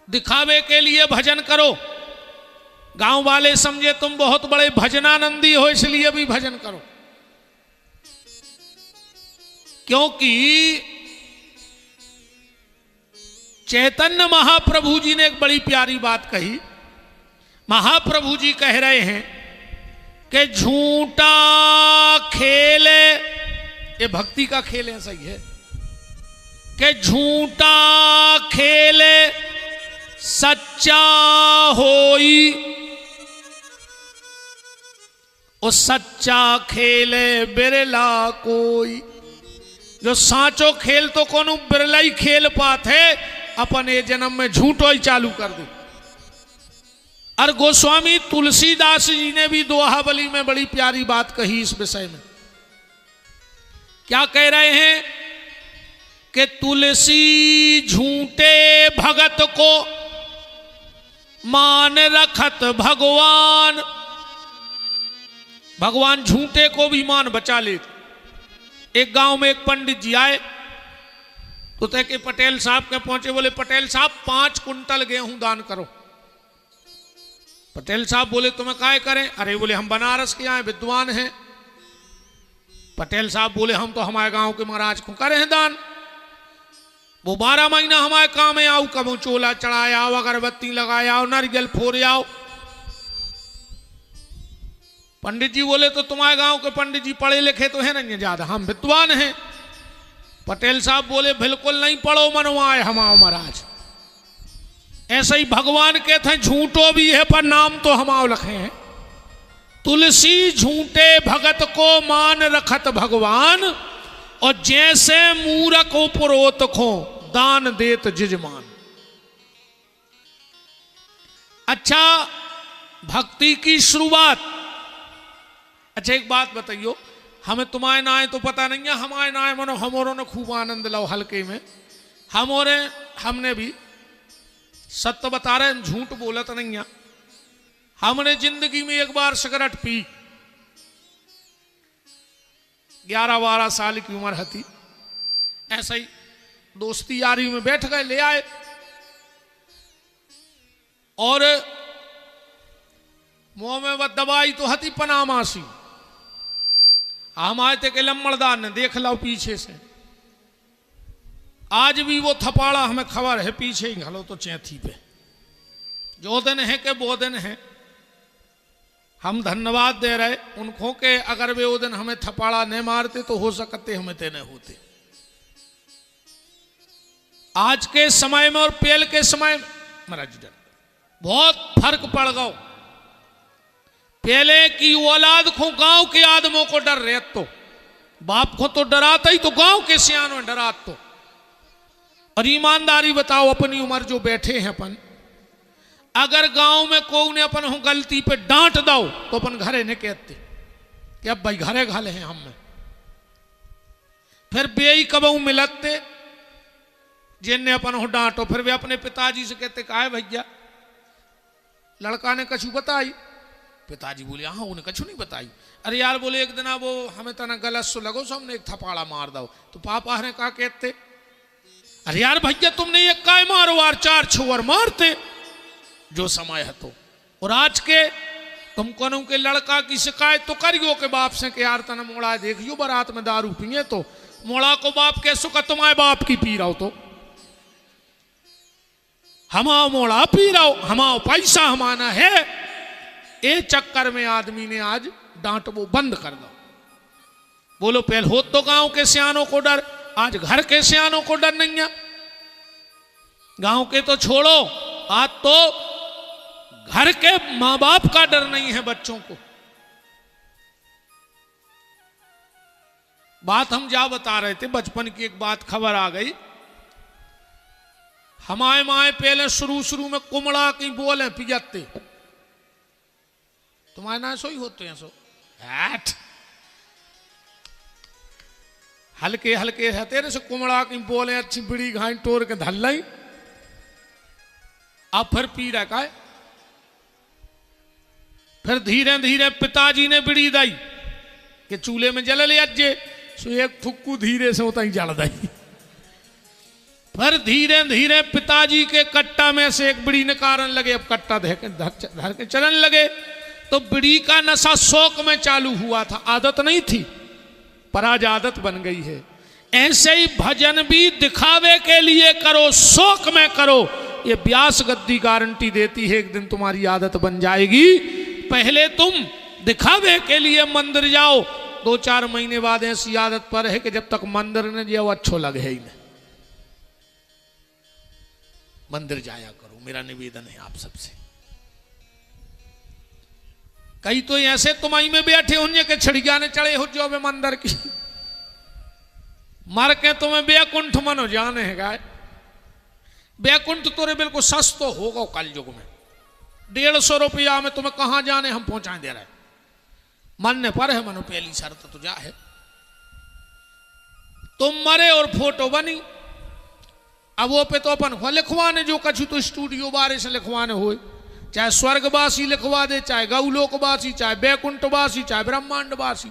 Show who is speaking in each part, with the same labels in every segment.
Speaker 1: दिखावे के लिए भजन करो, गांव वाले समझे तुम बहुत बड़े भजनानंदी हो इसलिए भी भजन करो। क्योंकि चैतन्य महाप्रभु जी ने एक बड़ी प्यारी बात कही। महाप्रभु जी कह रहे हैं कि झूठा खेल, ये भक्ति का खेल है, सही है, कि झूठा खेल सच्चा होई, और सच्चा खेल बिरला कोई। जो साचो खेल तो कोनो बिरला ही खेल पाते, अपन ये जन्म में झूठो ही चालू कर दे। और गोस्वामी तुलसीदास जी ने भी दोहावली में बड़ी प्यारी बात कही इस विषय में। क्या कह रहे हैं कि तुलसी झूठे भगत को मान रखत भगवान। भगवान झूठे को भी मान बचा लेते। एक गांव में एक पंडित जी आए तो तय के पटेल साहब के पहुंचे, बोले पटेल साहब 5 कुंटल गेहूं दान करो। पटेल साहब बोले तुम्हें काय करें? अरे बोले हम बनारस के आए, विद्वान हैं। पटेल साहब बोले हम तो हमारे गांव के महाराज को करे हैं दान, वो 12 महीना हमारे काम में आओ, कबू चोला चढ़ाया आओ, अगरबत्ती लगाया आओ, नारियल फोड़े आओ। पंडित जी बोले तो तुम्हारे गांव के पंडित जी पढ़े लिखे तो है नहीं ज्यादा, हम विद्वान हैं। पटेल साहब बोले बिल्कुल नहीं, पढ़ो मनवाए हमाओ महाराज। ऐसे ही भगवान के थे झूठो भी है पर नाम तो हमाओ लखे हैं। तुलसी झूठे भगत को मान रखत भगवान, और जैसे मूरख उपरोत खो दान देत जिजमान। अच्छा, भक्ति की शुरुआत। अच्छा एक बात बताइयो, हमें तुम्हारे नाए तो पता नहीं है, हमारे नाए मनो हमोरों ने खूब आनंद लो हल्के में। हमने भी सत्य बता रहे हैं, झूठ बोलत नहीं है। हमने जिंदगी में एक बार सिगरेट पी, 11-12 साल की उम्र थी। ऐसा ही दोस्ती यारी में बैठ गए, ले आए और मुंह में वह दवाई तो हती पनामासी। हम आए थे कि लम्बड़दार ने देख लो पीछे से। आज भी वो थपाड़ा हमें खबर है, पीछे ही घलो तो चैथी पे। जो दिन है कि वो दिन है, हम धन्यवाद दे रहे उनको के अगर वे वो दिन हमें थपाड़ा नहीं मारते तो हो सकते हमें तेने होते। आज के समय में और पहले के समय में महाराज बहुत फर्क पड़ गया। पहले की औलाद को गांव के आदमों को डर रहे, तो बाप को तो डराता ही, तो गांव के सियानों डरात तो। और ईमानदारी बताओ, अपनी उम्र जो बैठे हैं अपन, अगर गांव में कोई ने अपन हो गलती पे डांट दो तो अपन घरे ने कहते कि अब भाई घरे घाले हैं हम में। फिर बेई कबू मिलते जिनने अपन हो डांटो, फिर वे अपने पिताजी से कहते काहे भैया लड़का ने कछु बताई? पिताजी बोले हाँ उन्हें कछु नहीं बताई। अरे यार बोले एक दिन वो हमें तना गलत सो लगो, सो हमने एक थपाड़ा मार दो। तो पापा ने कहा कहते अरे यार भैया तुमने ये काय मारो यार, 4 छुअर मारते जो समय है तो। और आज के तुम कनो के लड़का की शिकायत तो करियो के बाप से कि यार तना मोड़ा देखियो बारात में दारू पिए, तो मोड़ा को बाप कैसो का तुम्हारे बाप की पी रहो, तो हमाओ मोड़ा पी रहो, हमाओ पैसा हमाना है। ए चक्कर में आदमी ने आज डांट वो बंद कर दो। बोलो पहले हो तो गांव के सियानों को डर, आज घर के सियानों को डर नहीं है। गांव के तो छोड़ो, आज तो घर के मां बाप का डर नहीं है बच्चों को। बात हम जा बता रहे थे, बचपन की एक बात खबर आ गई। हमारे माए पहले शुरू में कुमड़ा की बोले पिजते, तुम्हारे ना सो ही होते हैं सो हल्के हल्के रहते रहे, कुमड़ा की बोले अच्छी बिड़ी घाई टोर के धल लाई। अब फिर पी रखा है। फिर धीरे धीरे पिताजी ने बिड़ी दाई कि चूल्हे में जल ले अज्जे, सो एक फुक्कू धीरे से होता ही जल दाई। फिर धीरे धीरे पिताजी के कट्टा में से एक बीड़ी निकालने लगे। अब कट्टा धर के चलने लगे तो बीड़ी का नशा शौक में चालू हुआ था, आदत नहीं थी, पर आज आदत बन गई है। ऐसे ही भजन भी दिखावे के लिए करो, शौक में करो। ये व्यास गद्दी गारंटी देती है एक दिन तुम्हारी आदत बन जाएगी। पहले तुम दिखावे के लिए मंदिर जाओ, 2-4 महीने बाद ऐसी आदत पर है कि जब तक मंदिर न जाओ अच्छो लगे ही नहीं। मंदिर जाया करो, मेरा निवेदन है आप सबसे। कई तो ऐसे तुम्हारी में बैठे होंगे कि छिड़िया ने चढ़े हो जो वे मंदिर की मर के तुम्हें बैकुंठ मनो जाने है गाय। बैकुंठ तोरे बिल्कुल सस्तो होगा कल युग में। 150 रुपया में तुम्हें कहां जाने हम पहुंचा दे रहे। मन पर है मनो, पहली शर्त तो जा है तुम मरे और फोटो बनी। अब वो पे तो अपन लिखवाने जो कछु तो स्टूडियो बारे से लिखवाने हो, चाहे स्वर्गवासी लिखवा दे, चाहे गौलोकवासी, चाहे बैकुंठवासी, चाहे ब्रह्मांडवासी।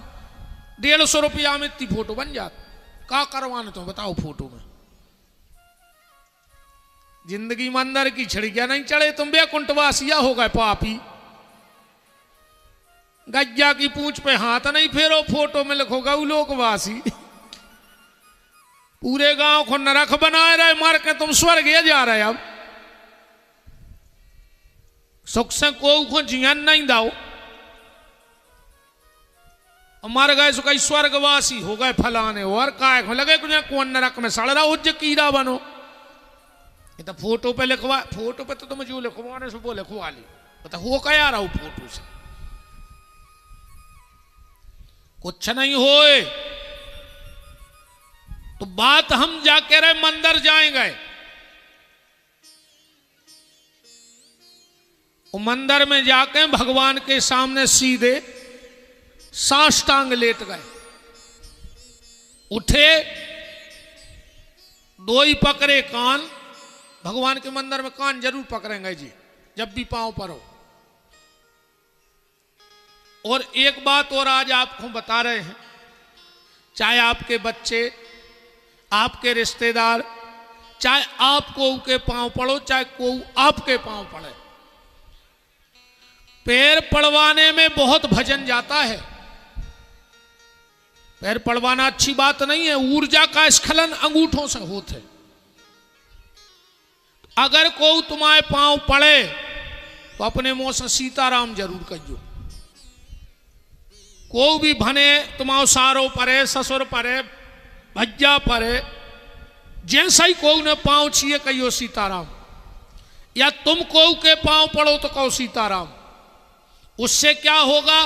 Speaker 1: 150 रुपया में इतनी फोटो बन जाती। का करवाने तो बताओ फोटो में। जिंदगी मंदिर की छिड़किया नहीं चढ़े तुम बैकुंठवासिया हो गए पापी। गज्जा की पूंछ पे हाथ नहीं फेरो, फोटो में लिखो गौलोकवासी। पूरे गांव को नरक बनाए रहे, मार के तुम स्वर्ग जा रहे। अब सुख से को जियन नहीं दाओ, मर गए सो कई स्वर्गवासी हो गए फलाने और काय को लगे कौन नरक में सड़ रहा उज्ज कीड़ा बनो। ये तो फोटो पे लिखवा, फोटो पे तो तुम जो लिखवाने से वो लिखवा ली, पता हो क्या रहा फोटो से कुछ नहीं होए। तो बात हम जाके रहे मंदिर जाएंगे, मंदिर में जाके भगवान के सामने सीधे साष्टांग लेट गए। उठे, 2 ही पकड़े कान। भगवान के मंदिर में कान जरूर पकड़ेंगे जी जब भी पांव पर हो। और एक बात और आज आपको बता रहे हैं, चाहे आपके बच्चे, आपके रिश्तेदार, चाहे आप को के पांव पड़ो, चाहे को आपके पांव पड़े, पैर पड़वाने में बहुत भजन जाता है। पैर पड़वाना अच्छी बात नहीं है, ऊर्जा का स्खलन अंगूठों से होता है। अगर कोई तुम्हारे पांव पड़े तो अपने मुंह से सीताराम जरूर कहियो। कोई भी भने तुम्हारो सारो परे, ससुर परे, भज्जा परे, जैसा ही कोई ने पांव छिए कहियो सीताराम। या तुम कोई के पांव पड़ो तो कहो सीताराम। उससे क्या होगा,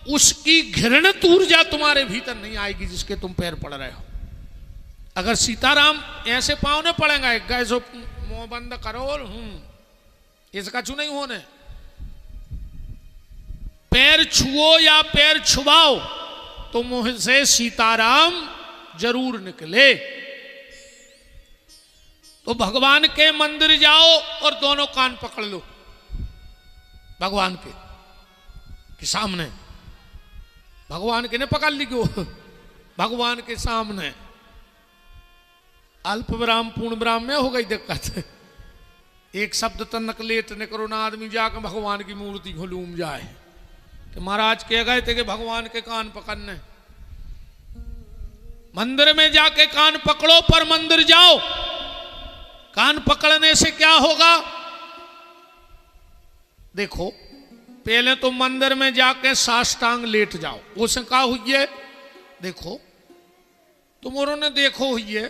Speaker 1: उसकी घृणित ऊर्जा तुम्हारे भीतर नहीं आएगी जिसके तुम पैर पड़ रहे हो। अगर सीताराम ऐसे पांव न पड़ेगा, गए सो मुंह बंद करो, इसका छू नहीं होने। पैर छुओ या पैर छुबाओ तो मुंह से सीताराम जरूर निकले। तो भगवान के मंदिर जाओ और दोनों कान पकड़ लो भगवान के सामने। भगवान के ने पकड़ लियो, भगवान के सामने। अल्प विराम पूर्ण विराम में हो गई दिक्कत। एक शब्द तक नकलेट न करो ना, आदमी जाकर भगवान की मूर्ति को लूम जाए। कि महाराज कह गए थे कि भगवान के कान पकड़ने। मंदिर में जाके कान पकड़ो, पर मंदिर जाओ। कान पकड़ने से क्या होगा देखो, पहले तो मंदिर में जाके साष्टांग लेट जाओ। उससे क्या हुई है देखो, तुमों ने देखो हुई है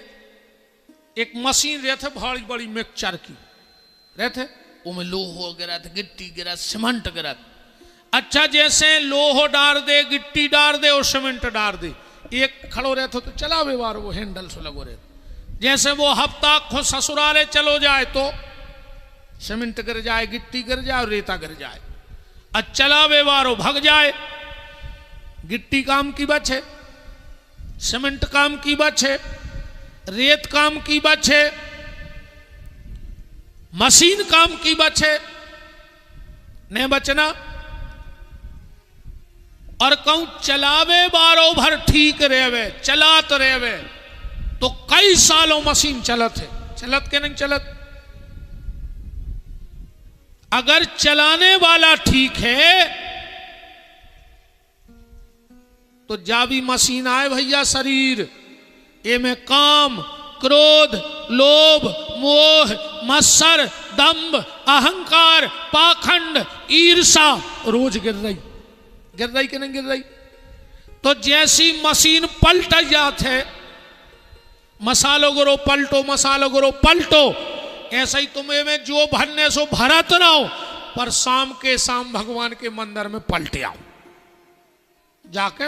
Speaker 1: एक मशीन रहते भारी बड़ी मिक्सचर की रहते, उसमें लोहो गिरा थे, गिट्टी गिरा, सीमेंट गिरा। अच्छा, जैसे लोहो डाल दे, गिट्टी डाल दे और सीमेंट डाल दे, एक खड़ो रहते तो चला व्यवहार, वो हैंडल से लगो रहते। जैसे वो हफ्ता खो ससुराले चलो जाए तो सीमेंट गिर जाए, गिट्टी गिर जाए और रेता गिर जाए। चला व्यवहार हो भग जाए। गिट्टी काम की बचे, सीमेंट काम की बचे, रेत काम की बचे, मशीन काम की बचे, नहीं बचना। और कहूं चलावे बारो भर ठीक रेवे, चलात रेवे तो कई सालों मशीन चलत है। चलत के नहीं चलत। अगर चलाने वाला ठीक है तो जावी मशीन आए भैया शरीर, ये में काम, क्रोध, लोभ, मोह, मत्सर, दंभ, अहंकार, पाखंड, ईर्षा रोज गिर रही कि नहीं गिर रही। तो जैसी मशीन पलट जात है, मसालो गुरो पलटो, मसालो गुरो पलटो, ऐसा ही तुम्हें में जो भरने सो भरत रहो, पर शाम के शाम भगवान के मंदिर में पलटे आओ जाके।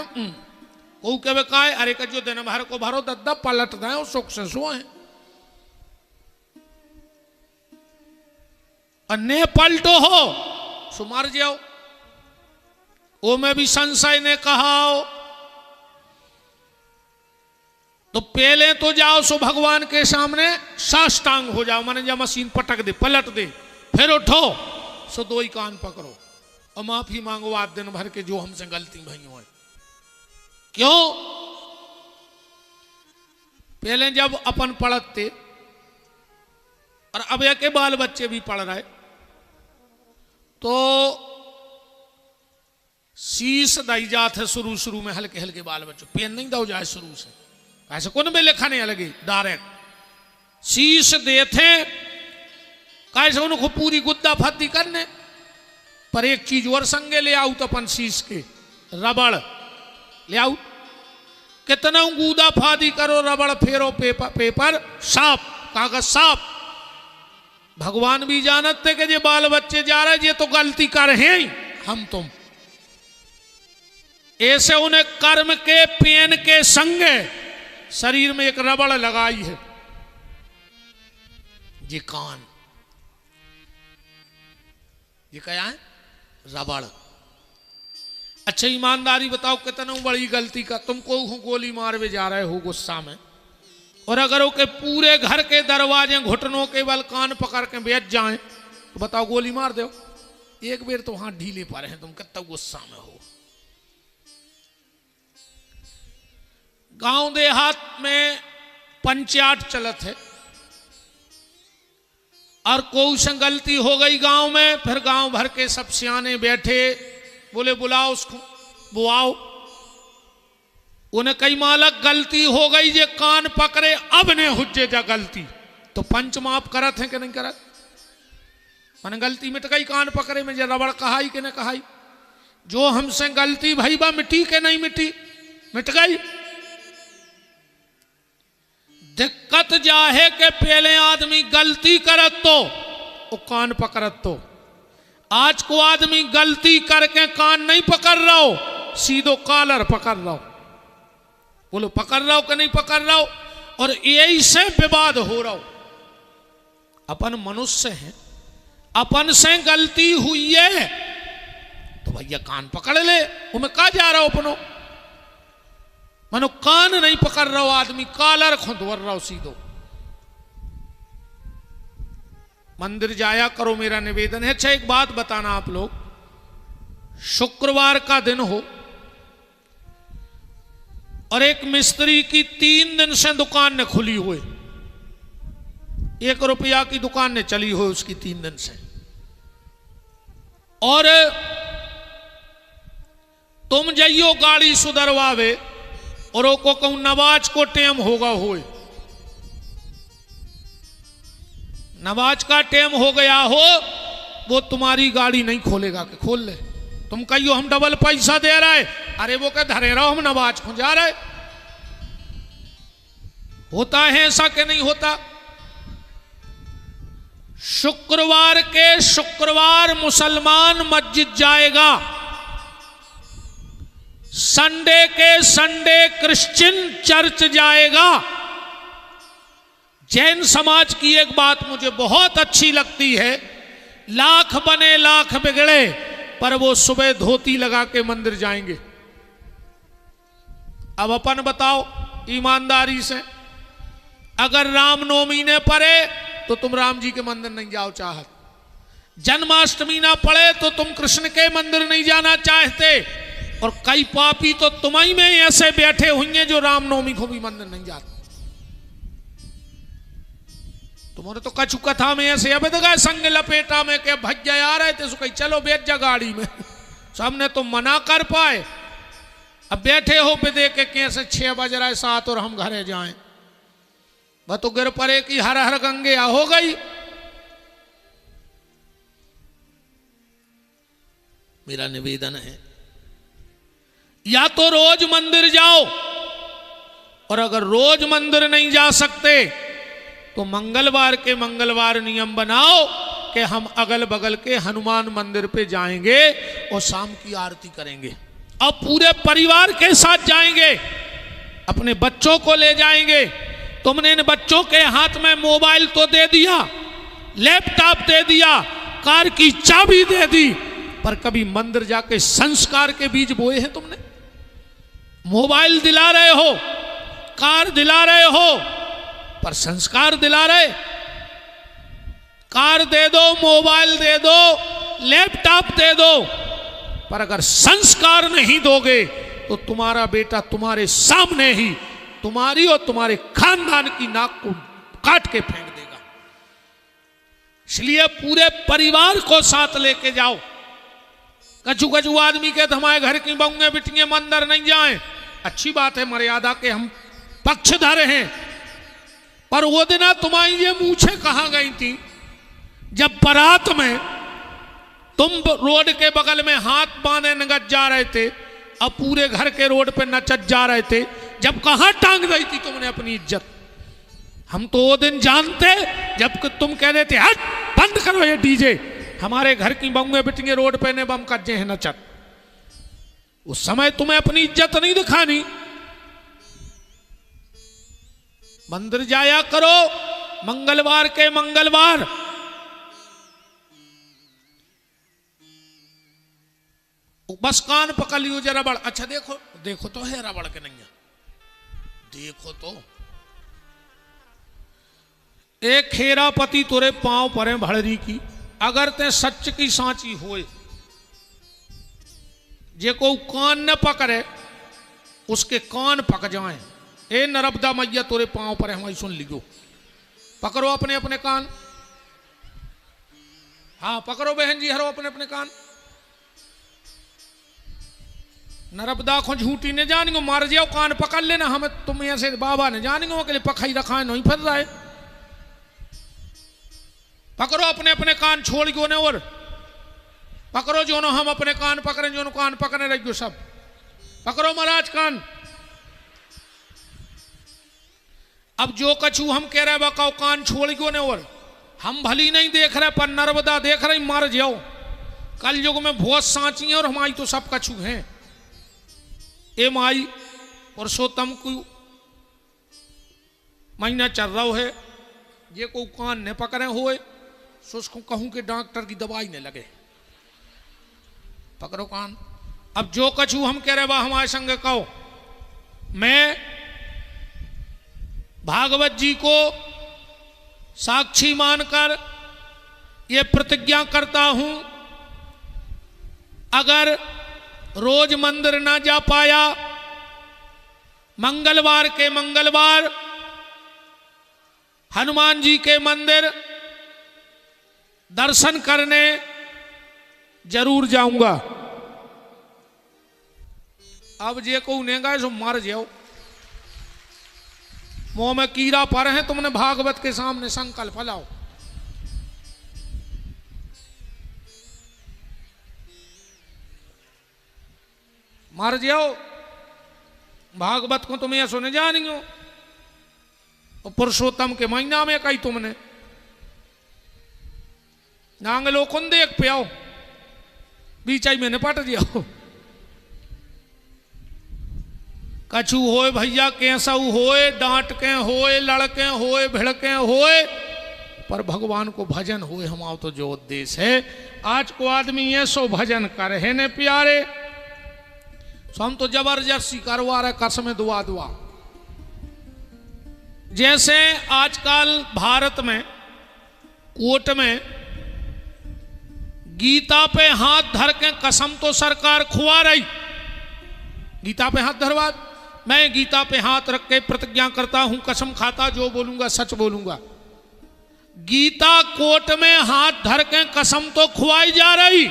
Speaker 1: वो के कहा है, अरे का जो दिन भर को भरो दद्दा पलट दें और सुख से सो है। अन्य पलटो हो सो मर जाओ। वो में भी संशय ने कहा हो तो पहले तो जाओ सो भगवान के सामने साष्टांग हो जाओ, माने जब मशीन पटक दे पलट दे, फिर उठो सो दो ही कान पकड़ो और माफी मांगो आप दिन भर के जो हमसे गलती भई हो। क्यों? पहले जब अपन पढ़ते और अब के बाल बच्चे भी पढ़ रहे तो शीश दई जात है शुरू शुरू में, हल्के हल्के बाल बच्चों पेन नहीं दो जाए शुरू से, ऐसे कौन में लिखाने लगे डायरेक्ट शीश देते कैसे उनको पूरी गुद्दा फद्दी करने। पर एक चीज और संगे ले आऊ तो अपन शीश के रबड़ ले आऊ, कितना गूदा फादी करो रबड़ फेरो पेपर साफ, कागज साफ। भगवान भी जानते कि ये बाल बच्चे जा रहे ये तो गलती कर हैं हम तुम, ऐसे उन्हें कर्म के पेन के संगे शरीर में एक रबड़ लगाई है, ये कान, ये क्या है? रबड़। अच्छा ईमानदारी बताओ कितना बड़ी गलती का तुमको गोली मारवे जा रहे हो गुस्सा में, और अगर वो के पूरे घर के दरवाजे घुटनों के बल कान पकड़ के बैठ जाएं तो बताओ गोली मार दो। एक बेर तो हाथ ढीले पर हैं, तुम कितना गुस्सा में हो। गांव देहात में पंचायत चलत है और कोई से गलती हो गई गांव में, फिर गांव भर के सब सियाने बैठे बोले बुलाओ उसको, वो आओ। उन्हें कई मालक गलती हो गई जे कान पकड़े अब ने हुज्जे जा गलती, तो पंच माफ करत है कि नहीं करत? मैंने गलती मिट गई कान पकड़े में, जे रबड़ कहाई कि नहीं कहाई। जो हमसे गलती भाई बा मिटी के नहीं मिटी, मिट गई। दिक्कत जा है कि पहले आदमी गलती करत तो वो कान पकड़त तो, आज को आदमी गलती करके कान नहीं पकड़ रहा हो, सीधो कॉलर पकड़ रहा हो। बोलो पकड़ रहा हो कि नहीं पकड़ रहा हो? और यही से विवाद हो रहा हो। अपन मनुष्य हैं, अपन से गलती हुई है तो भैया कान पकड़ ले, उमें कहा जा रहा हो अपनो। मनो कान नहीं पकड़ रहा हो आदमी, कॉलर खुंदवर रहा हो सीधो। मंदिर जाया करो, मेरा निवेदन है। अच्छा एक बात बताना आप लोग, शुक्रवार का दिन हो और एक मिस्त्री की 3 दिन से दुकान ने खुली हुई, 1 रुपया की दुकान ने चली हुई उसकी 3 दिन से, और तुम जाइयो गाड़ी सुधरवावे और वो को कहूं नवाज को टेम होगा होए, नवाज का टेम हो गया हो, वो तुम्हारी गाड़ी नहीं खोलेगा कि खोल ले। तुम कहियो हम डबल पैसा दे रहे, अरे वो कह धरे रहो हम नवाज को जा रहे। होता है ऐसा कि नहीं होता? शुक्रवार के शुक्रवार मुसलमान मस्जिद जाएगा, संडे के संडे क्रिश्चियन चर्च जाएगा। जैन समाज की एक बात मुझे बहुत अच्छी लगती है, लाख बने लाख बिगड़े पर वो सुबह धोती लगा के मंदिर जाएंगे। अब अपन बताओ ईमानदारी से, अगर रामनवमी ने पड़े तो तुम राम जी के मंदिर नहीं जाओ चाहत, जन्माष्टमी ना पड़े तो तुम कृष्ण के मंदिर नहीं जाना चाहते, और कई पापी तो तुम्हारी में ऐसे बैठे हुए जो रामनवमी को भी मंदिर नहीं जाते। तुम्हारे तो कछु कथा में ऐसे अब गए संग लपेटा में के भज्जा आ रहे थे, सो कही चलो बैठ जा गाड़ी में। सामने तो मना कर पाए, अब बैठे हो पे देख के कैसे 6 बज रहा है 7 और हम घरे जाएं। वह तो गिर पड़े कि हर हर गंगे हो गई। मेरा निवेदन है या तो रोज मंदिर जाओ, और अगर रोज मंदिर नहीं जा सकते तो मंगलवार के मंगलवार नियम बनाओ कि हम अगल बगल के हनुमान मंदिर पे जाएंगे और शाम की आरती करेंगे, और पूरे परिवार के साथ जाएंगे, अपने बच्चों को ले जाएंगे। तुमने इन बच्चों के हाथ में मोबाइल तो दे दिया, लैपटॉप दे दिया, कार की चाबी दे दी, पर कभी मंदिर जाके संस्कार के बीज बोए हैं तुमने? मोबाइल दिला रहे हो, कार दिला रहे हो, पर संस्कार दिला रहे? कार दे दो, मोबाइल दे दो, लैपटॉप दे दो, पर अगर संस्कार नहीं दोगे तो तुम्हारा बेटा तुम्हारे सामने ही तुम्हारी और तुम्हारे खानदान की नाक को काट के फेंक देगा। इसलिए पूरे परिवार को साथ लेके जाओ। कछु कछु आदमी के तो हमारे घर की बहुएं बिटियां मंदिर नहीं जाएं, अच्छी बात है, मर्यादा के हम पक्षधर हैं, पर वो दिन तुम्हारी ये मूछें कहाँ गई थी जब बारात में तुम रोड के बगल में हाथ बांधे नगद जा रहे थे, अब पूरे घर के रोड पे नचत जा रहे थे, जब कहाँ टांग रही थी तुमने अपनी इज्जत? हम तो वो दिन जानते जब तुम कह रहे थे हट बंद करो ये डीजे, हमारे घर की बहुएं बिटियां रोड पे ने बम कज्जे हैं नचत। उस समय तुम्हें अपनी इज्जत नहीं दिखानी। मंदिर जाया करो मंगलवार के मंगलवार। बस कान पकड़ लियो जरा रबड़। अच्छा देखो देखो तो है रबड़ के नहीं है, देखो तो एक खेरापति तुरे पांव परे भड़री की, अगर ते सच की सांची होए, जे को कान न पकड़े उसके कान पक जाएं। ए नर्मदा मैया तुरे पांव पर हमारी सुन लियो, पकड़ो अपने अपने कान। हाँ पकड़ो बहन जी, हरो अपने अपने कान। नर्मदा को झूठी ने जानेंगे, मार जाओ कान पकड़ लेना, हमें तुम ऐसे बाबा ने जानेंगे के लिए पखाई रखा है नहीं फिर रहा है। पकड़ो अपने अपने कान, छोड़ गो ने और पकड़ो जो नो हम अपने कान पकड़े, जो नो कान पकड़ने लग गयो सब पकड़ो महाराज कान। अब जो कछु हम कह रहे बकाओ कान छोड़ गयो ने, और हम भली नहीं देख रहे पर नर्मदा देख रही, मर जाओ। कल युग में बहुत सांची है और हमारी तो सब कछु हैं। ए माई पुरुषोत्तम को महीना चल रहा है, ये को कान ने पकड़े हुए सो उसको कहूं कि डॉक्टर की दवाई ने लगे, पकड़ो कान। अब जो कछु हम कह रहे वह हमारे संग कहो। मैं भागवत जी को साक्षी मानकर ये प्रतिज्ञा करता हूं, अगर रोज मंदिर ना जा पाया, मंगलवार के मंगलवार हनुमान जी के मंदिर दर्शन करने जरूर जाऊंगा। अब जे को नेगा सो मर जाओ, मुंह में कीड़ा पर है, तुमने भागवत के सामने संकल्प लाओ। मर जाओ, भागवत को तुम ये सुने जानी हो, और पुरुषोत्तम के महीना में कही तुमने नांगलो कौन देख पे आओ, बीचाई में निपट जाओ। कछु होए भैया कैसा होए, डांट के होए, लड़के होए, भिड़के होए, पर भगवान को भजन होए, हमारा तो जो उद्देश्य है। आज को आदमी ये सो भजन करे ने प्यारे, सो हम तो जबरदस्ती करवा रहे, कसम दुआ दुआ। जैसे आजकल भारत में कोर्ट में गीता पे हाथ धर के कसम तो सरकार खुआ रही, गीता पे हाथ धरवा, मैं गीता पे हाथ रख के प्रतिज्ञा करता हूं, कसम खाता जो बोलूंगा सच बोलूंगा। गीता कोर्ट में हाथ धर के कसम तो खुआई जा रही,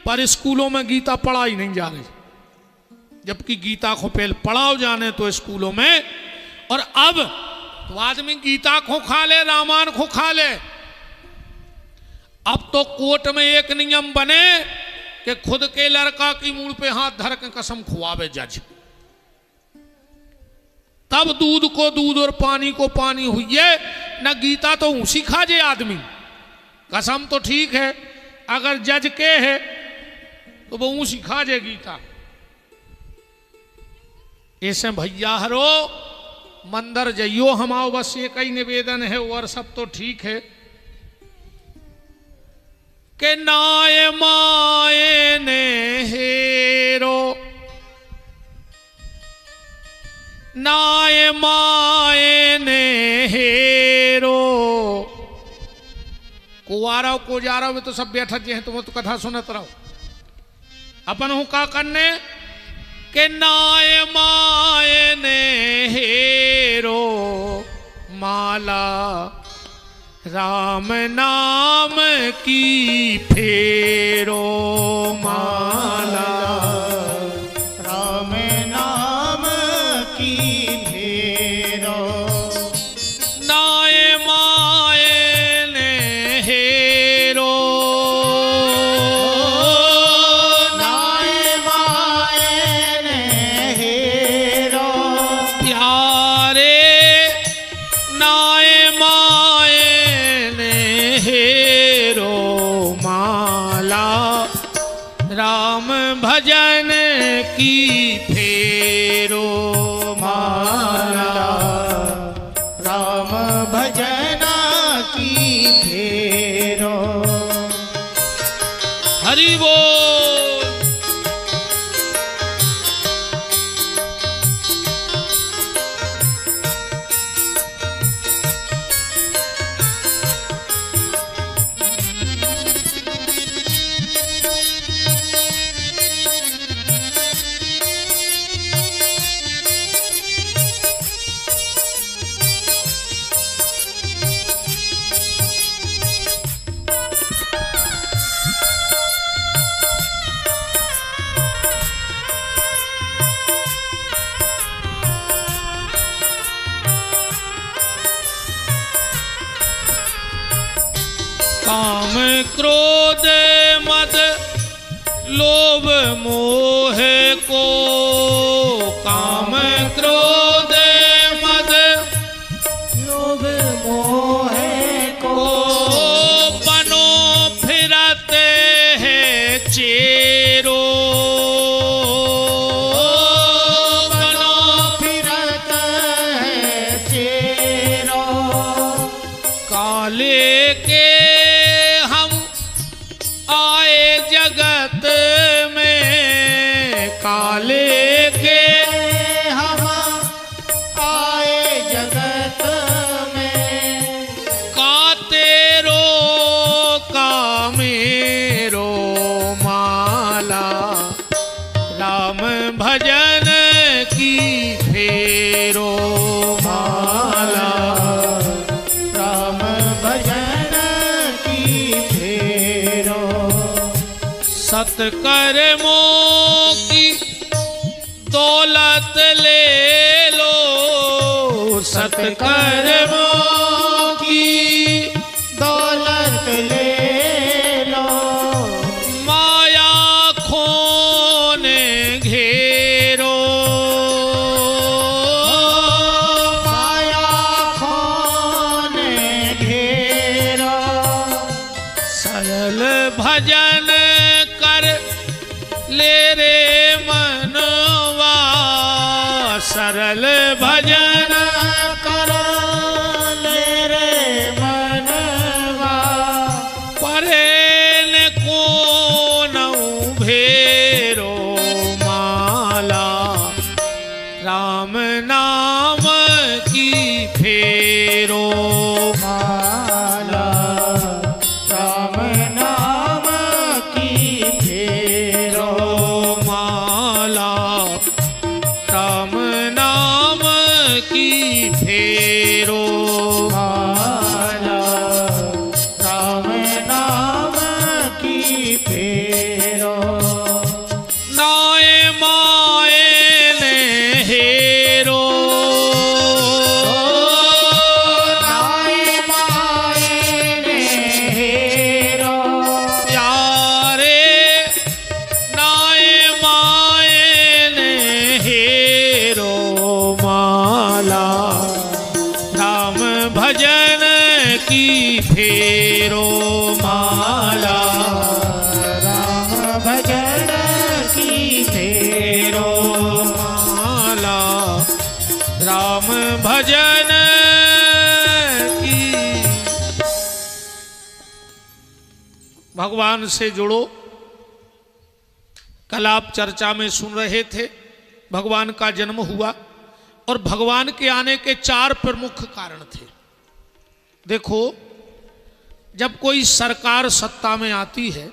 Speaker 1: पर स्कूलों में गीता पढ़ाई नहीं जा रही, जबकि गीता को पहले पढ़ाओ जाने तो स्कूलों में। और अब तो आदमी गीता को खा ले, रामायण को खा ले। अब तो कोर्ट में एक नियम बने कि खुद के लड़का की मूड पे हाथ धर के कसम खुआवे जज, तब दूध को दूध और पानी को पानी हुई है। न गीता तो उसी खा जे आदमी, कसम तो ठीक है, अगर जज के है तो वो उसी खा जे गीता। ऐसे भैया हरो मंदिर जइयो, हमाओ बस एक ही निवेदन है, और सब तो ठीक है कि नाय माए ने हेरो, नाय माए ने हेरो। कुआरा को जा रहा हो तो सब बैठा जे हैं, तुम तो कथा सुनत रहो। अपन हूं का करने के नाय माए ने हेरो, माला राम नाम की फेरो, माला
Speaker 2: राम नाम की फेरो।
Speaker 1: नाय माए ने हेरो,
Speaker 2: नाय माए ने हेरो।
Speaker 1: प्यारे नाय माए हेरो, माला राम भजन की फेरो,
Speaker 2: माला राम भजन की फेरो।
Speaker 1: हरि बोल। काम क्रोध मद लोभ मोह को, काम क्रोध मद
Speaker 2: लोभ मोह को
Speaker 1: बनो फिरते हैं चेरो,
Speaker 2: बनो फिरत है चेरो।
Speaker 1: काले के आए जगत में, काले के
Speaker 2: हम आए जगत में।
Speaker 1: का तेरो का मेरो, माला राम भजन की फेरो, माला
Speaker 2: राम भजन की फेरो।
Speaker 1: सत्कर्मों की दौलत ले लो, सत्कर्मों की
Speaker 2: दौलत ले लो।
Speaker 1: माया खोने घेरो,
Speaker 2: माया खोने घेरो।
Speaker 1: सरल भजन कर ले रे मनवा, सरल भजन
Speaker 2: कर ले रे मनवा।
Speaker 1: परेन को नौ भेरो, माला राम नाम की फेरो,
Speaker 2: माला राम नाम की फेरो।
Speaker 1: माला राम नाम भजन की। भगवान से जुड़ो। कल आप चर्चा में सुन रहे थे भगवान का जन्म हुआ और भगवान के आने के 4 प्रमुख कारण थे। देखो, जब कोई सरकार सत्ता में आती है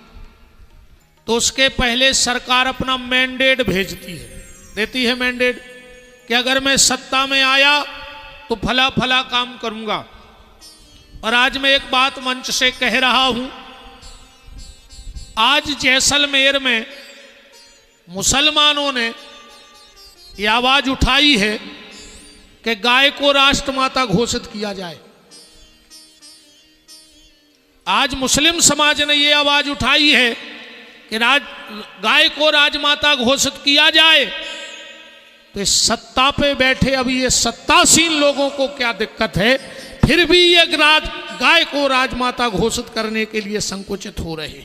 Speaker 1: तो उसके पहले सरकार अपना मैंडेट भेजती है, देती है मैंडेट कि अगर मैं सत्ता में आया तो फला फला काम करूंगा। और आज मैं एक बात मंच से कह रहा हूं, आज जैसलमेर में मुसलमानों ने यह आवाज उठाई है कि गाय को राष्ट्रमाता घोषित किया जाए। आज मुस्लिम समाज ने यह आवाज उठाई है कि गाय को राजमाता घोषित किया जाए। तो इस सत्ता पे बैठे अभी ये सत्तासीन लोगों को क्या दिक्कत है, फिर भी ये गाय को राजमाता घोषित करने के लिए संकुचित हो रहे।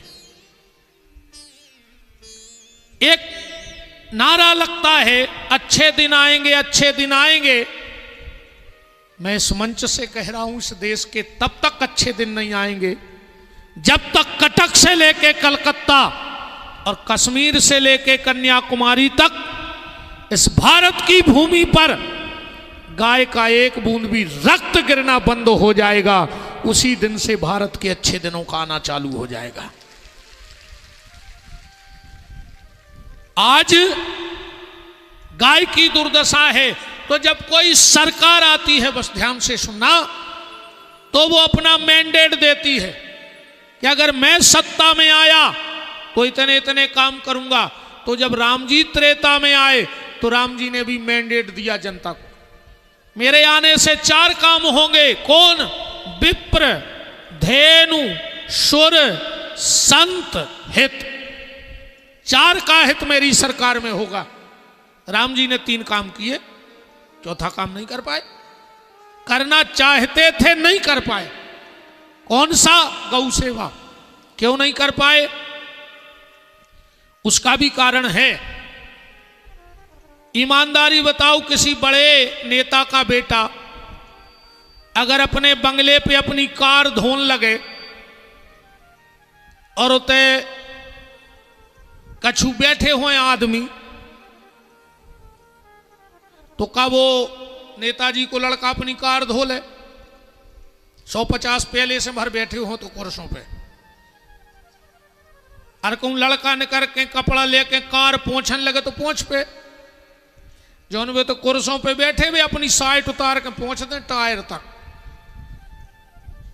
Speaker 1: एक नारा लगता है, अच्छे दिन आएंगे, अच्छे दिन आएंगे। मैं इस मंच से कह रहा हूं, इस देश के तब तक अच्छे दिन नहीं आएंगे जब तक कटक से लेके कलकत्ता और कश्मीर से लेके कन्याकुमारी तक इस भारत की भूमि पर गाय का एक बूंद भी रक्त गिरना बंद हो जाएगा, उसी दिन से भारत के अच्छे दिनों का आना चालू हो जाएगा। आज गाय की दुर्दशा है, तो जब कोई सरकार आती है, बस ध्यान से सुनना, तो वो अपना मैंडेट देती है कि अगर मैं सत्ता में आया तो इतने इतने काम करूंगा। तो जब राम जी त्रेता में आए तो राम जी ने भी मैंडेट दिया जनता को, मेरे आने से 4 काम होंगे। कौन? विप्र, धेनु, सुर, संत, हित। 4 का हित मेरी सरकार में होगा। राम जी ने 3 काम किए, चौथा काम नहीं कर पाए। करना चाहते थे, नहीं कर पाए। कौन सा? गौ सेवा। क्यों नहीं कर पाए? उसका भी कारण है। ईमानदारी बताओ, किसी बड़े नेता का बेटा अगर अपने बंगले पे अपनी कार धोने लगे और उते कछु बैठे हुए आदमी, तो का वो नेताजी को लड़का अपनी कार धो ले? 150 पहले से भर बैठे हो तो कुर्सों पे, और कहूं लड़का निकर के कपड़ा लेके कार पोंछने लगे तो पोंछ पे, जौन वे तो कुर्सों पे बैठे हुए अपनी साइट उतार के पोंछ दें टायर तक।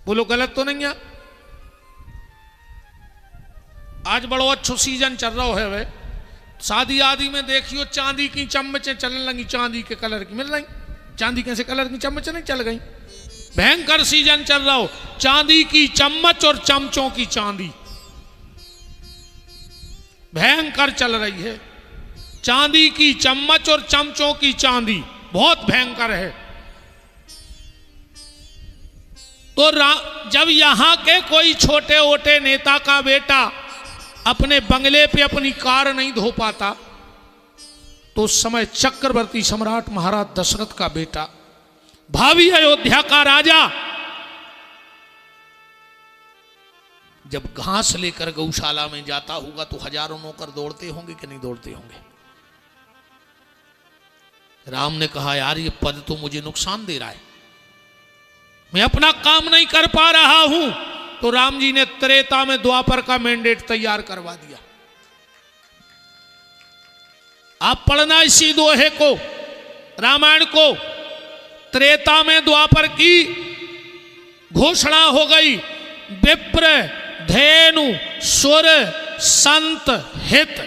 Speaker 1: बोलो गलत तो नहीं है? आज बड़ो अच्छो सीजन चल रहा है वे, शादी आदि में देखियो चांदी की चम्मचें चलने लगी, चांदी के कलर की मिल रही। चांदी कैसे कलर की चम्मचें नहीं चल गई? भयंकर सीजन चल रहा हो, चांदी की चम्मच और चमचों की चांदी भयंकर चल रही है। चांदी की चम्मच और चमचों की चांदी बहुत भयंकर है। तो जब यहां के कोई छोटे ओटे नेता का बेटा अपने बंगले पे अपनी कार नहीं धो पाता, तो उस समय चक्रवर्ती सम्राट महाराज दशरथ का बेटा, भावी अयोध्या का राजा, जब घास लेकर गौशाला में जाता होगा तो हजारों नौकर दौड़ते होंगे कि नहीं दौड़ते होंगे? राम ने कहा, यार ये पद तो मुझे नुकसान दे रहा है, मैं अपना काम नहीं कर पा रहा हूं। तो राम जी ने त्रेता में द्वापर का मैंडेट तैयार करवा दिया। आप पढ़ना इसी दोहे को, रामायण को। त्रेता में द्वापर की घोषणा हो गई, विप्र, धेनु, सुर, संत, हित,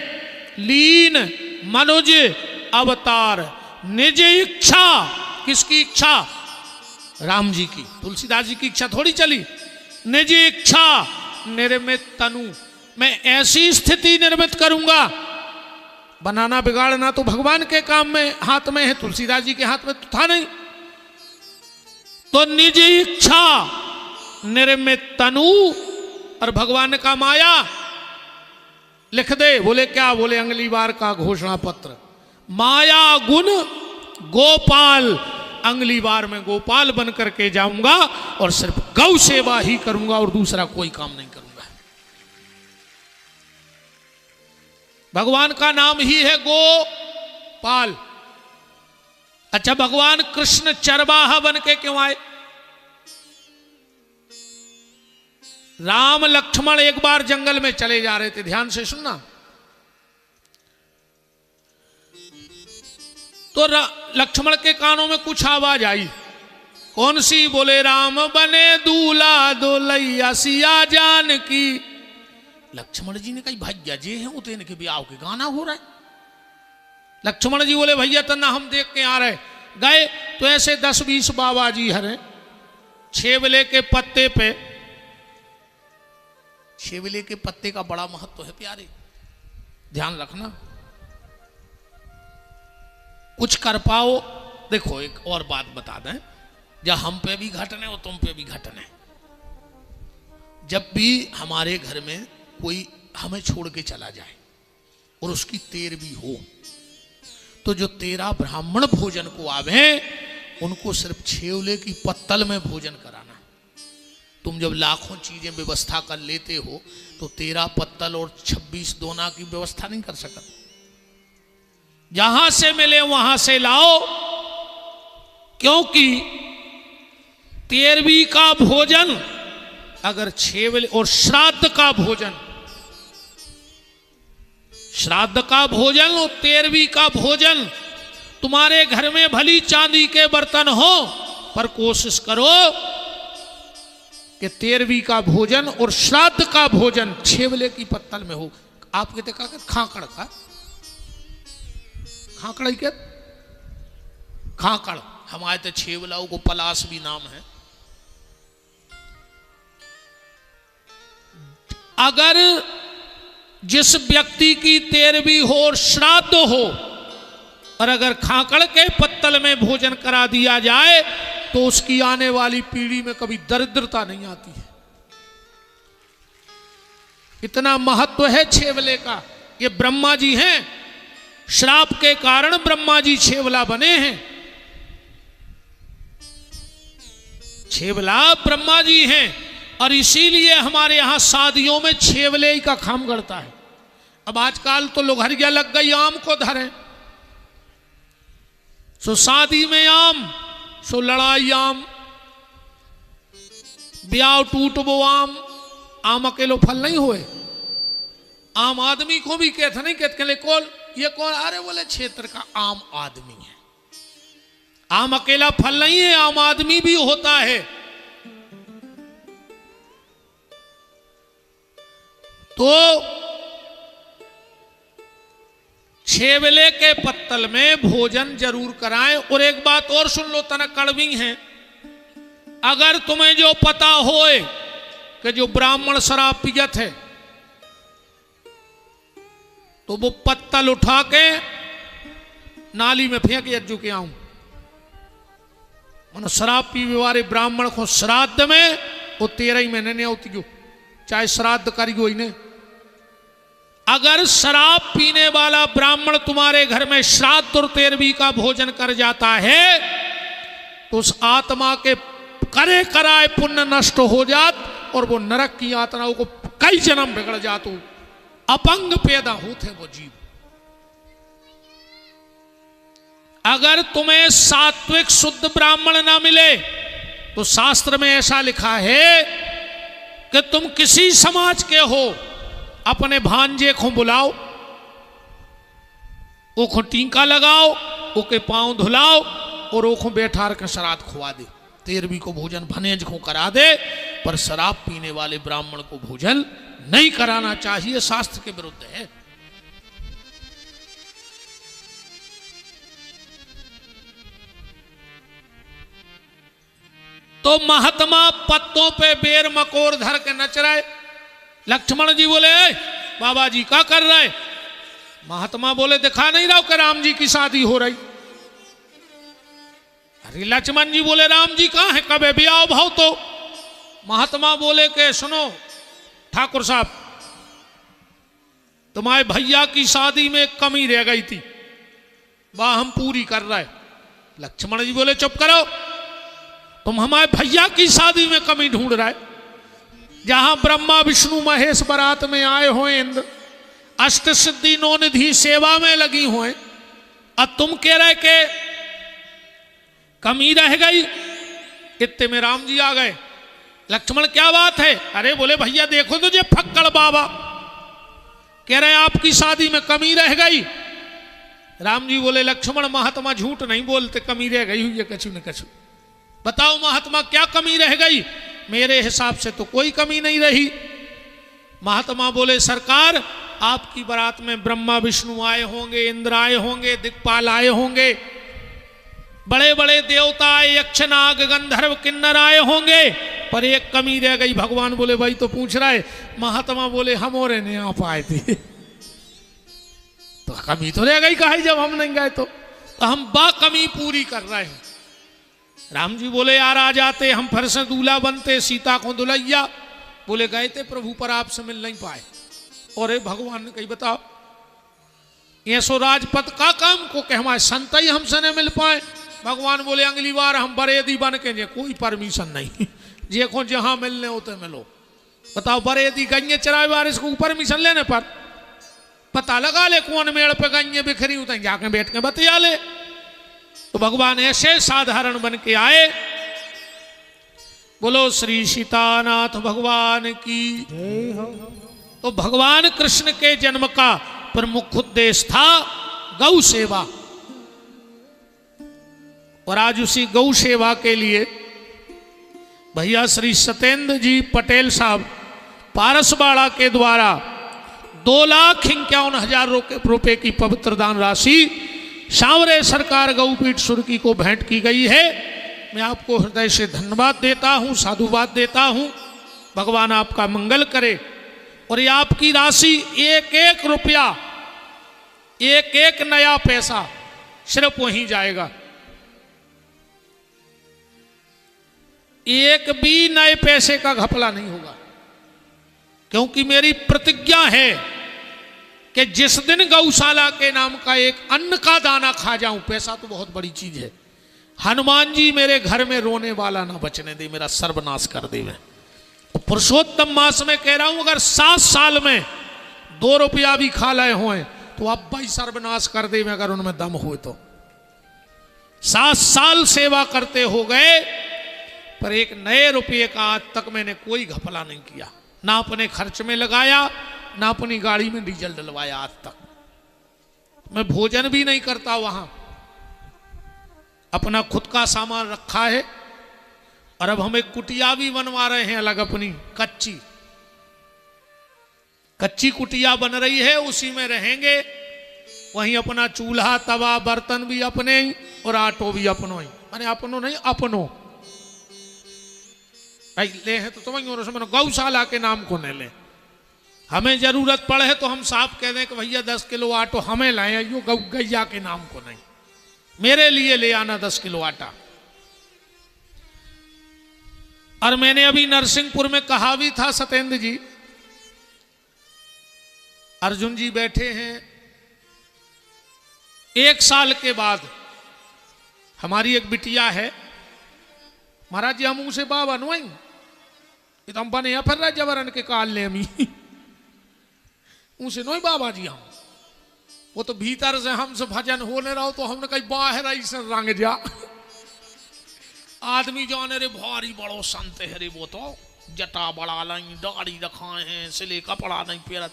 Speaker 1: लीन, मनुज, अवतार, निज इच्छा। किसकी इच्छा? राम जी की। तुलसीदास जी की इच्छा थोड़ी चली। निज इच्छा निर्मित तनु, मैं ऐसी स्थिति निर्मित करूंगा। बनाना बिगाड़ना तो भगवान के काम में हाथ में है, तुलसीदास जी के हाथ में तो था नहीं। तो निज इच्छा निर्मित तनु, और भगवान का माया लिख दे। बोले क्या? बोले अगली बार का घोषणा पत्र, माया गुण गोपाल अगली बार मैं गोपाल बन करके जाऊंगा और सिर्फ गौ सेवा ही करूंगा और दूसरा कोई काम नहीं करूंगा। भगवान का नाम ही है गोपाल। अच्छा, भगवान कृष्ण चरवाहा बन के क्यों आए? राम लक्ष्मण एक बार जंगल में चले जा रहे थे, ध्यान से सुनना। तो लक्ष्मण के कानों में कुछ आवाज आई। कौन सी? बोले राम बने दूल्हा दुल्हैया सिया जान की। लक्ष्मण जी ने कही भैया जे हैं वो तो इनके ब्याह के गाना हो रहा है। लक्ष्मण जी बोले भैया तना हम देख के आ रहे। गए तो ऐसे 10-20 बाबा जी हरे छेवले के पत्ते पे। छेवले के पत्ते का बड़ा महत्व है प्यारे, ध्यान रखना। कुछ कर पाओ। देखो एक और बात बता दें, जब हम पे भी घटने और तुम पे भी घटने। जब भी हमारे घर में कोई हमें छोड़ के चला जाए और उसकी 13वीं हो, तो जो 13 ब्राह्मण भोजन को आवे उनको सिर्फ छेवले की पत्तल में भोजन कराना। तुम जब लाखों चीजें व्यवस्था कर लेते हो तो 13 पत्तल और 26 दोना की व्यवस्था नहीं कर सकते। जहां से मिले वहां से लाओ, क्योंकि 13वीं का भोजन अगर छेवले और श्राद्ध का भोजन, श्राद्ध का भोजन और 13वीं का भोजन, तुम्हारे घर में भली चांदी के बर्तन हो पर कोशिश करो कि 13वीं का भोजन और श्राद्ध का भोजन छेवले की पत्तल में हो। आपके देखा कि खाकड़ का खाकड़ के खाकड़, हमारे तो छेवलाओं को पलाश भी नाम है। अगर जिस व्यक्ति की 13वीं हो और श्राद्ध हो और अगर खाकड़ के पत्तल में भोजन करा दिया जाए तो उसकी आने वाली पीढ़ी में कभी दरिद्रता नहीं आती है। इतना महत्व है छेवले का। ये ब्रह्मा जी हैं, श्राप के कारण ब्रह्मा जी छेवला बने हैं। छेवला ब्रह्मा जी हैं और इसीलिए हमारे यहां शादियों में छेवले का खाम गड़ता है। अब आजकल तो लोग हरिया लग गई आम को धरे, सो शादी में आम, सो लड़ाई आम, ब्याह टूट वो आम। आम अकेलो फल नहीं हुए, आम आदमी को भी कहते नहीं कहते कौन ये कौन? अरे बोले क्षेत्र का आम आदमी है। आम अकेला फल नहीं है, आम आदमी भी होता है। तो छेवले के पत्तल में भोजन जरूर कराएं। और एक बात और सुन लो, तना कड़वी है। अगर तुम्हें जो पता होए कि जो ब्राह्मण शराब पियत है तो वो पत्तल उठा के नाली में फेंक यज्जू के आऊं। मन शराब पीने वाले ब्राह्मण को श्राद्ध में वो 13 महीने नहीं होती, जो चाहे श्राद्ध करी हो ने। अगर शराब पीने वाला ब्राह्मण तुम्हारे घर में श्राद्ध और 13वीं का भोजन कर जाता है तो उस आत्मा के करे कराए पुण्य नष्ट हो जात और वो नरक की यातनाओं को कई जन्म बिगड़ जातो, अपंग पैदा होते वो जीव। अगर तुम्हें सात्विक शुद्ध ब्राह्मण ना मिले तो शास्त्र में ऐसा लिखा है कि तुम किसी समाज के हो, अपने भांजे को बुलाओ, ओखो टीका लगाओ, ओके पांव धुलाओ और ओखो बैठा के श्राद्ध खुआ दे। 13वीं को भोजन भनेज को करा दे, पर शराब पीने वाले ब्राह्मण को भोजन नहीं कराना चाहिए, शास्त्र के विरुद्ध है। तो महात्मा पत्तों पे बेर मकोर धर के नच रहे। लक्ष्मण जी बोले बाबा जी क्या कर रहे? महात्मा बोले दिखा नहीं रहा कि राम जी की शादी हो रही। अरे लक्ष्मण जी बोले राम जी कहां है, कब ब्याह भाव? तो महात्मा बोले कि सुनो ठाकुर साहब, तुम्हारे भैया की शादी में कमी रह गई थी, वह हम पूरी कर रहे। लक्ष्मण जी बोले चुप करो, तुम हमारे भैया की शादी में कमी ढूंढ रहे, जहां ब्रह्मा विष्णु महेश बारात में आए हो, इंद्र अष्ट सिद्धि नौ निधि सेवा में लगी हुए, अब तुम कह रहे के कमी रह गई। इतने में राम जी आ गए। लक्ष्मण क्या बात है? अरे बोले भैया देखो तुझे फक्कड़ बाबा कह रहे आपकी शादी में कमी रह गई। राम जी बोले लक्ष्मण महात्मा झूठ नहीं बोलते, कमी रह गई हुई है कछु न कछु। बताओ महात्मा क्या कमी रह गई? मेरे हिसाब से तो कोई कमी नहीं रही। महात्मा बोले सरकार आपकी बारात में ब्रह्मा विष्णु आए होंगे, इंद्र आए होंगे, दिक्पाल आए होंगे, बड़े बड़े देवता आए, यक्ष नाग गंधर्व किन्नर आए होंगे, पर एक कमी रह गई। भगवान बोले भाई तो पूछ रहा है। महात्मा बोले हम और नहीं आ पाए थे। तो कमी तो रह गई कहा जब हम नहीं गए तो हम बा कमी पूरी कर रहे हैं। राम जी बोले यार आ जाते, हम फिर से दूल्हा बनते, सीता को दुल्हैया। बोले गए थे प्रभु पर आपसे मिल नहीं पाए। और भगवान ने कही बताओ ये सो राजपद का काम को कह हमारे संत ही हमसे नहीं मिल पाए। भगवान बोले अगली बार हम बरेदी बन के कोई परमिशन नहीं, जे को जहां मिलने होते मिलो। बताओ बरेदी गंगे चरावे वाले को परमिशन लेने पर पता लगा ले कौन मेड़ पे गंगे बिखरी होते जाके बैठ के बतिया ले। तो भगवान ऐसे साधारण बन के आए। बोलो श्री सीतानाथ भगवान की
Speaker 2: जय हो।
Speaker 1: तो भगवान कृष्ण के जन्म का प्रमुख उद्देश्य था गौ सेवा, और आज उसी गौ सेवा के लिए भैया श्री सत्येंद्र जी पटेल साहब पारसवाड़ा के द्वारा 2,51,000 रुपए की पवित्र दान राशि सांवरे सरकार गौपीठ सुर्की को भेंट की गई है। मैं आपको हृदय से धन्यवाद देता हूं, साधुवाद देता हूं। भगवान आपका मंगल करे। और ये आपकी राशि एक एक रुपया, एक एक नया पैसा सिर्फ वहीं जाएगा। एक भी नए पैसे का घपला नहीं होगा, क्योंकि मेरी प्रतिज्ञा है कि जिस दिन गौशाला के नाम का एक अन्न का दाना खा जाऊं, पैसा तो बहुत बड़ी चीज है, हनुमान जी मेरे घर में रोने वाला ना बचने दे, मेरा सर्वनाश कर दे। मैं पुरुषोत्तम मास में कह रहा हूं अगर 7 साल में 2 रुपया भी खा लाए हुए तो अब भाई सर्वनाश कर दे, अगर उनमें दम हो तो। 7 साल सेवा करते हो गए, पर एक नए रुपये का आज तक मैंने कोई घपला नहीं किया, ना अपने खर्च में लगाया, ना अपनी गाड़ी में डीजल डलवाया। आज तक मैं भोजन भी नहीं करता वहां, अपना खुद का सामान रखा है। और अब हम एक कुटिया भी बनवा रहे हैं अलग, अपनी कच्ची कुटिया बन रही है, उसी में रहेंगे। वहीं अपना चूल्हा तवा बर्तन भी अपने ही और आटो भी अपनो ही, माने अपनो नहीं अपनो भाई ले है तो तुम्हें और उसमें गौशाला के नाम को नहीं ले। हमें जरूरत पड़े तो हम साफ कह दें कि भैया 10 किलो आटो हमें लाए, यो गैया के नाम को नहीं, मेरे लिए ले आना 10 किलो आटा। और मैंने अभी नरसिंहपुर में कहा भी था, सत्येंद्र जी, अर्जुन जी बैठे हैं, 1 साल के बाद हमारी एक बिटिया है, महाराज जी हम उसे बाबा नुआई हम बने या फिर जबरन के काल ले हमी उसे नोई बाबा जी हम, वो तो भीतर से हमसे भजन होने रहो तो हमने कही बाहर ऐसे रंग जा आदमी जाने रे भारी बड़ो संत है रे, वो तो जटा बड़ा नहीं, दाढ़ी रखाए हैं, सिले कपड़ा नहीं पेरत,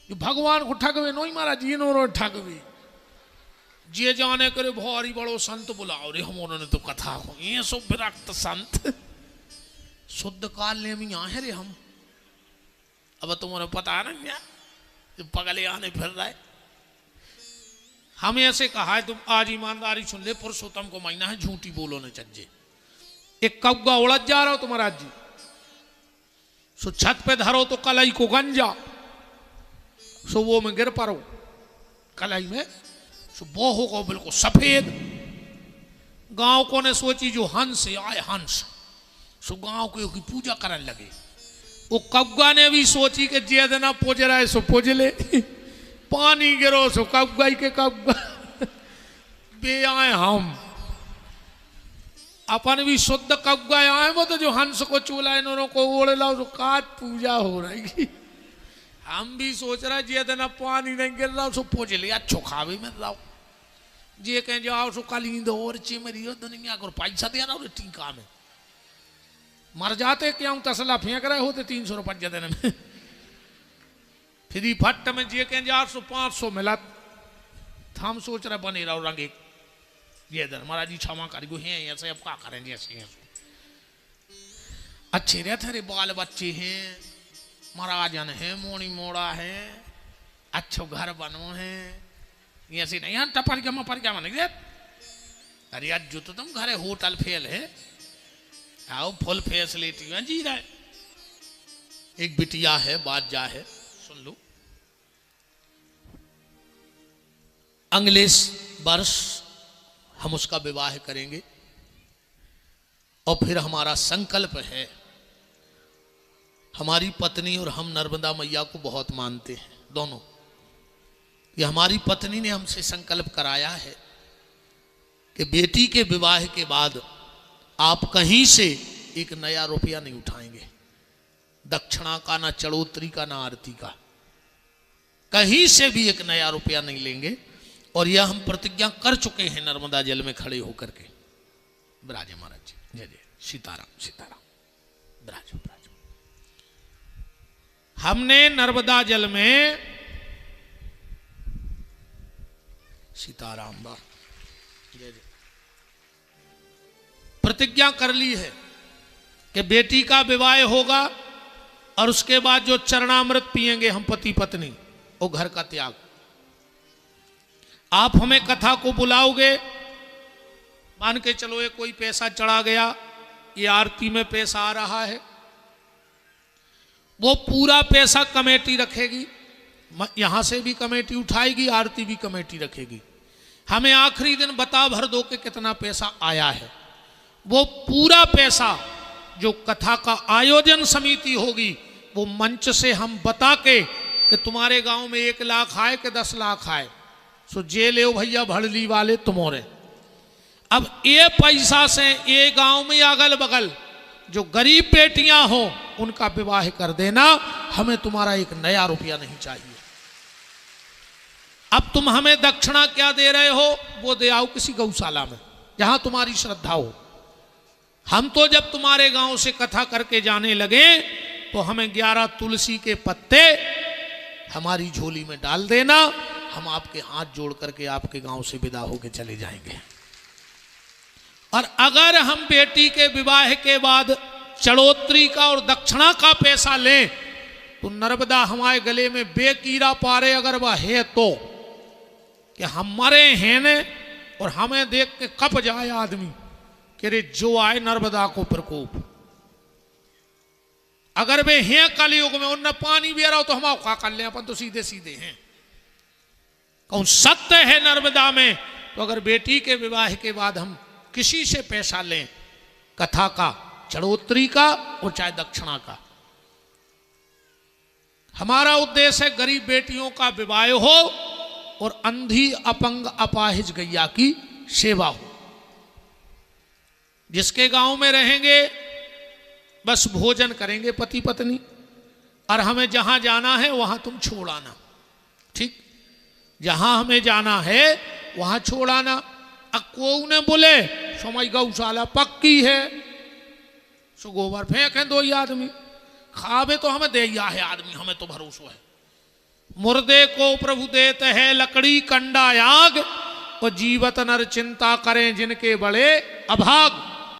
Speaker 1: भगवान को ठगवे नोई महाराज जी नो ठगवे जे जाने करे भारी बड़ो संत बुलाओ रे। हम उन्होंने तो कथा हो ये सब विरक्त संत शुद्ध काल ने भी यहाँ है रे हम। अब तुम्हारे पता नहीं क्या जो पगले आने फिर रहा है। हमें ऐसे कहा है, तुम आज ईमानदारी सुन ले, पुरुषोत्तम को महीना है, झूठी बोलो न चज्जे। एक कौवा उड़द जा रहा हो तो महाराज जी, सो छत पे धरो तो कलाई को गंजा, सो वो में गिर पड़ो कलाई में, सो वो होगा बिल्कुल सफेद। गांव को ने सोची जो हंस आए हंस, सो गांव को की पूजा करने लगे। वो कौवा ने भी सोची कि जे देना पूज रहा है सो पूज ले, पानी गिरो सो कौवा के कौवा पे आए हम अपन भी शुद्ध कब गए आए वो तो जो हंस को चूल्हा इन्होंने को ओढ़ लाओ तो काज पूजा हो रही। हम भी सोच रहे जी इतना पानी नहीं गिर रहा सो पूछ लिया चोखा भी मिल रहा जी कहें जाओ सो कलींद और चिमरी दुनिया को पैसा दे रहा टीका में मर जाते क्या तसला फेंक रहे होते 300 रुपये दिन में फ्री फट में जी कहें 800-500 मिला हम सोच रहे बने रहो रंग ये दिन महाराज जी क्षमा कर गो हैं ऐसे अब क्या करेंगे ऐसे अच्छे रहते रे बाल बच्चे हैं महाराजन है मोनी मोड़ा है अच्छो घर बनो है ऐसे नहीं यहाँ टपर क्या मपर क्या माने अरे आज जो तो तुम घरे होटल फेल है आओ फुल फैसिलिटी में जी रहा है एक बिटिया है बादजा है सुन लो अगले वर्ष हम उसका विवाह करेंगे और फिर हमारा संकल्प है हमारी पत्नी और हम नर्मदा मैया को बहुत मानते हैं दोनों ये हमारी पत्नी ने हमसे संकल्प कराया है कि बेटी के विवाह के बाद आप कहीं से एक नया रुपया नहीं उठाएंगे दक्षिणा का ना चढ़ोतरी का ना आरती का कहीं से भी एक नया रुपया नहीं लेंगे और यह हम प्रतिज्ञा कर चुके हैं नर्मदा जल में खड़े होकर के विराजे महाराज जी जय जय सीताराम सीताराम विराजो विराजो हमने नर्मदा जल में सीताराम बा जय जय प्रतिज्ञा कर ली है कि बेटी का विवाह होगा और उसके बाद जो चरणामृत पिएंगे हम पति पत्नी वो घर का त्याग आप हमें कथा को बुलाओगे मान के चलो ये कोई पैसा चढ़ा गया ये आरती में पैसा आ रहा है वो पूरा पैसा कमेटी रखेगी यहां से भी कमेटी उठाएगी आरती भी कमेटी रखेगी हमें आखिरी दिन बता भर दो कि कितना पैसा आया है वो पूरा पैसा जो कथा का आयोजन समिति होगी वो मंच से हम बता के कि तुम्हारे गांव में 1 लाख आए कि 10 लाख आए सो जे ले भैया भड़ली वाले तुम्हारे अब ये पैसा से ये गांव में अगल बगल जो गरीब बेटियां हो उनका विवाह कर देना हमें तुम्हारा एक नया रुपया नहीं चाहिए अब तुम हमें दक्षिणा क्या दे रहे हो वो दे आओ किसी गौशाला में जहां तुम्हारी श्रद्धा हो हम तो जब तुम्हारे गांव से कथा करके जाने लगे तो हमें 11 तुलसी के पत्ते हमारी झोली में डाल देना हम आपके हाथ जोड़ करके आपके गांव से विदा होके चले जाएंगे और अगर हम बेटी के विवाह के बाद चढ़ोतरी का और दक्षिणा का पैसा लें तो नर्मदा हमारे गले में बेकीरा पारे अगर वह है तो कि हम मरे हैं ने और हमें देख के कप जाए आदमी कि रे जो आए नर्मदा को प्रकोप अगर वे हैं कलयुग में उनने पानी भी रहा हो तो हम क्या कर ले अपन तो सीधे सीधे हैं कौन सत्य है नर्मदा में तो अगर बेटी के विवाह के बाद हम किसी से पैसा लें कथा का चढ़ोतरी का और चाहे दक्षिणा का हमारा उद्देश्य है गरीब बेटियों का विवाह हो और अंधी अपंग अपाहिज गैया की सेवा हो जिसके गांव में रहेंगे बस भोजन करेंगे पति पत्नी और हमें जहां जाना है वहां तुम छोड़ आना ठीक जहां हमें जाना है वहां छोड़ आना अब को ने बोले समय गौशाला पक्की है सो गोबर फेंके 2 ही आदमी खावे तो हमें दे है आदमी हमें तो भरोसा है मुर्दे को प्रभु देते है लकड़ी कंडा आग और जीवत नर चिंता करें जिनके बड़े अभाग